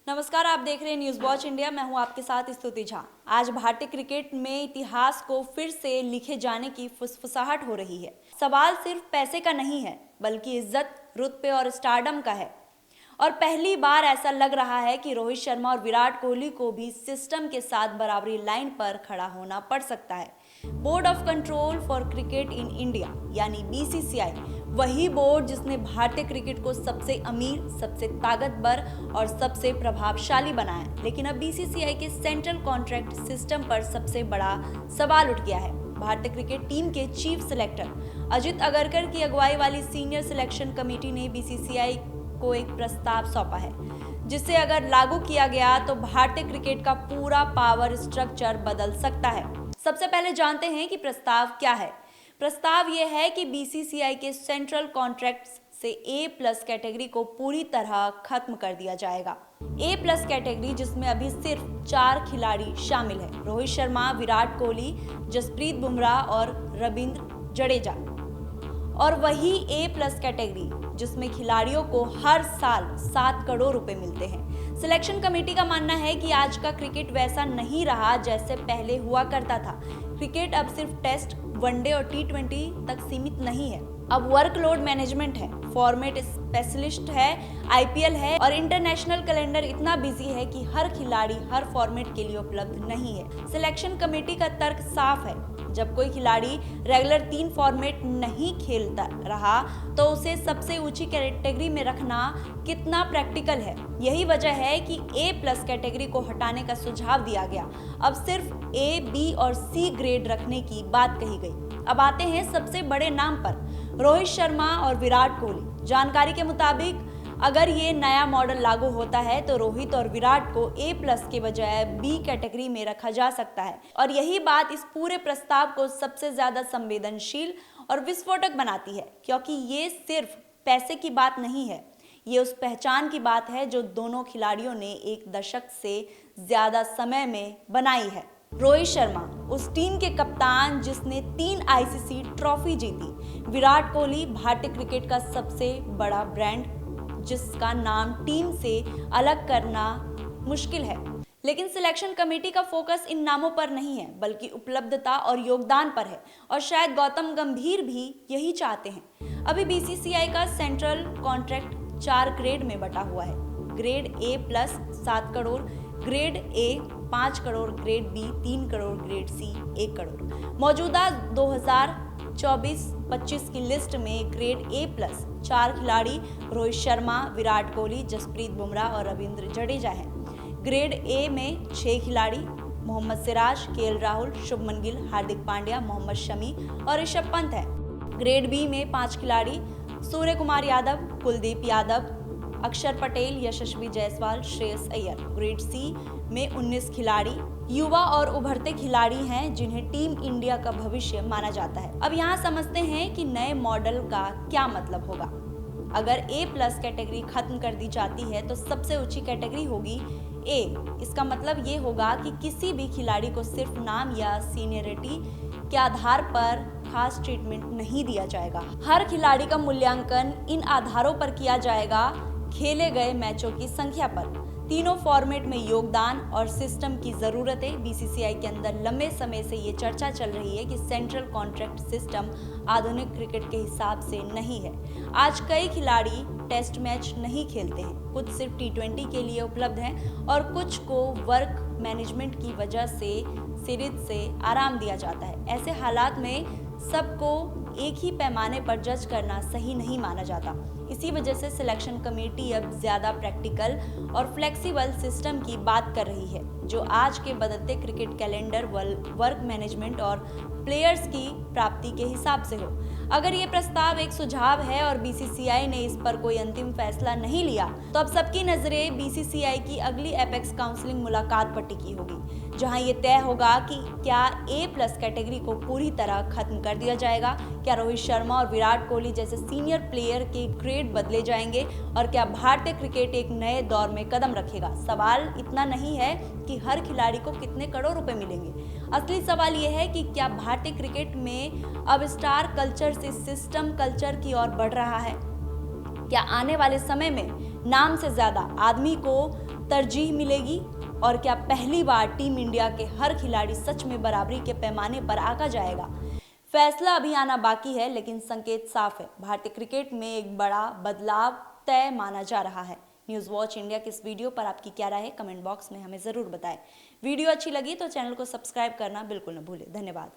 नमस्कार, आप देख रहे हैं न्यूज़ वॉच इंडिया। मैं हूं आपके साथ स्तुति झा। आज भारतीय क्रिकेट में इतिहास को फिर से लिखे जाने की फुसफुसाहट हो रही है। सवाल सिर्फ पैसे का नहीं है, बल्कि इज्जत, रुतबे और स्टारडम का है। और पहली बार ऐसा लग रहा है कि रोहित शर्मा और विराट कोहली को भी सिस्टम के साथ बराबरी लाइन पर खड़ा होना पड़ सकता है। Board of control for cricket in India यानी बीसीसीआई, वही बोर्ड जिसने भारतीय क्रिकेट को सबसे अमीर, सबसे ताकतवर और सबसे प्रभावशाली बनाया, लेकिन अब बीसीसीआई के सेंट्रल कॉन्ट्रैक्ट सिस्टम पर सबसे बड़ा सवाल उठ गया है। भारतीय क्रिकेट टीम के चीफ सिलेक्टर अजित अगरकर की अगुवाई वाली सीनियर सिलेक्शन कमेटी ने बीसीसीआई को एक प्रस्ताव सौंपा है, जिसे अगर लागू किया गया तो भारतीय क्रिकेट का पूरा पावर स्ट्रक्चर बदल सकता है। सबसे पहले जानते हैं कि प्रस्ताव क्या है। प्रस्ताव यह है कि बीसीसीआई के सेंट्रल कॉन्ट्रैक्ट्स से A+ कैटेगरी को पूरी तरह खत्म कर दिया जाएगा। A+ कैटेगरी जिसमें अभी सिर्फ 4 खिलाड़ी शामिल हैं: रोहित शर्मा, विराट कोहली, जसप्रीत बुमराह और रविंद्र जडेजा। और वही A+ कैटेगरी जिसमें खिलाड़ियों को हर साल 7 करोड़ रुपए मिलते हैं। सिलेक्शन कमेटी का मानना है कि आज का क्रिकेट वैसा नहीं रहा जैसे पहले हुआ करता था। क्रिकेट अब सिर्फ टेस्ट, वनडे और T20 तक सीमित नहीं है। अब वर्कलोड मैनेजमेंट है, फॉर्मेट स्पेशलिस्ट है, IPL है और इंटरनेशनल कैलेंडर इतना बिजी है कि हर खिलाड़ी हर फॉर्मेट के लिए उपलब्ध नहीं है। सिलेक्शन कमेटी का तर्क साफ है, जब कोई खिलाड़ी रेगुलर 3 फॉर्मेट नहीं खेलता रहा तो उसे सबसे ऊंची कैटेगरी में रखना कितना प्रैक्टिकल है। यही वजह है कि A+ कैटेगरी को हटाने का सुझाव दिया गया। अब सिर्फ A, B और C ग्रेड रखने की बात कही गई। अब आते हैं सबसे बड़े नाम पर, रोहित शर्मा और विराट कोहली। जानकारी के मुताबिक अगर ये नया मॉडल लागू होता है तो रोहित और विराट को A+ के बजाय B कैटेगरी में रखा जा सकता है। और यही बात इस पूरे प्रस्ताव को सबसे ज्यादा संवेदनशील और विस्फोटक बनाती है, क्योंकि ये सिर्फ पैसे की बात नहीं है, ये उस पहचान की बात है जो दोनों खिलाड़ियों ने एक दशक से ज्यादा समय में बनाई है। रोहित शर्मा उस टीम के कप्तान जिसने 3 ICC ट्रॉफी जीती। विराट कोहली भारतीय क्रिकेट का सबसे बड़ा ब्रांड जिसका नाम टीम से अलग करना मुश्किल है। लेकिन सिलेक्शन कमेटी का फोकस इन नामों पर नहीं है, बल्कि उपलब्धता और योगदान पर है। और शायद गौतम गंभीर भी यही चाहते हैं। अभी बीसीसीआई का सेंट्रल कॉन्ट्रैक्ट 4 ग्रेड में बटा हुआ है। Grade A+ 7 crore, grade A 5 crore, grade B 3 crore, grade C 1 crore. मौजूदा 2024-25 की लिस्ट में ग्रेड A+ 4 खिलाड़ी रोहित शर्मा, विराट कोहली, जसप्रीत बुमराह और रविंद्र जडेजा हैं। ग्रेड A में 6 खिलाड़ी मोहम्मद सिराज, KL राहुल, शुभमन गिल, हार्दिक पांड्या, मोहम्मद शमी और ऋषभ पंत हैं। ग्रेड B में 5 खिलाड़ी सूर्य कुमार यादव, कुलदीप यादव, अक्षर पटेल, यशस्वी जायसवाल, श्रेयस अय्यर। ग्रेड C में 19 खिलाड़ी युवा और उभरते खिलाड़ी हैं जिन्हें टीम इंडिया का भविष्य माना जाता है। अब यहाँ समझते हैं कि नए मॉडल का क्या मतलब होगा। अगर A+ कैटेगरी खत्म कर दी जाती है तो सबसे ऊंची कैटेगरी होगी A। इसका मतलब ये होगा कि किसी भी खिलाड़ी को सिर्फ नाम या सीनियरिटी के आधार पर खास ट्रीटमेंट नहीं दिया जाएगा। हर खिलाड़ी का मूल्यांकन इन आधारों पर किया जाएगा: खेले गए मैचों की संख्या पर, तीनों फॉर्मेट में योगदान और सिस्टम की जरूरतें। बीसीसीआई के अंदर लंबे समय से ये चर्चा चल रही है कि सेंट्रल कॉन्ट्रैक्ट सिस्टम आधुनिक क्रिकेट के हिसाब से नहीं है। आज कई खिलाड़ी टेस्ट मैच नहीं खेलते हैं, कुछ सिर्फ T20 के लिए उपलब्ध हैं और कुछ को वर्क मैनेजमेंट की वजह से सीरीज से आराम दिया जाता है। ऐसे हालात में सबको एक ही पैमाने पर जज करना सही नहीं माना जाता। इसी वजह से सिलेक्शन कमेटी अब ज्यादा प्रैक्टिकल और फ्लेक्सिबल सिस्टम की बात कर रही है, जो आज के बदलते क्रिकेट कैलेंडर, वर्क मैनेजमेंट और प्लेयर्स की प्राप्ति के हिसाब से हो। अगर ये प्रस्ताव एक सुझाव है और बीसीसीआई ने इस पर कोई अंतिम फैसला नहीं लिया, तो अब सबकी नजरें बीसीसीआई की अगली एपेक्स काउंसिलिंग मुलाकात पर टिकी होगी, जहां ये तय होगा कि क्या A+ कैटेगरी को पूरी तरह खत्म कर दिया जाएगा, क्या रोहित शर्मा और विराट कोहली जैसे सीनियर प्लेयर के ग्रेड बदले जाएंगे और क्या भारतीय क्रिकेट एक नए दौर में कदम रखेगा। सवाल इतना नहीं है कि हर खिलाड़ी को कितने करोड़ रुपए मिलेंगे, असली सवाल यह है कि क्या भारतीय क्रिकेट में अब स्टार कल्चर से सिस्टम कल्चर की ओर बढ़ रहा है। क्या आने वाले समय में नाम से ज्यादा आदमी को तरजीह मिलेगी और क्या पहली बार टीम इंडिया के हर खिलाड़ी सच में बराबरी के पैमाने पर आका जाएगा? फैसला अभी आना बाकी है, लेकिन संकेत साफ है, भारतीय क्रिकेट में एक बड़ा बदलाव तय माना जा रहा है। न्यूज़ वॉच इंडिया के इस वीडियो पर आपकी क्या राय है, कमेंट बॉक्स में हमें ज़रूर बताएं। वीडियो अच्छी लगी तो चैनल को सब्सक्राइब करना बिल्कुल न भूलें। धन्यवाद।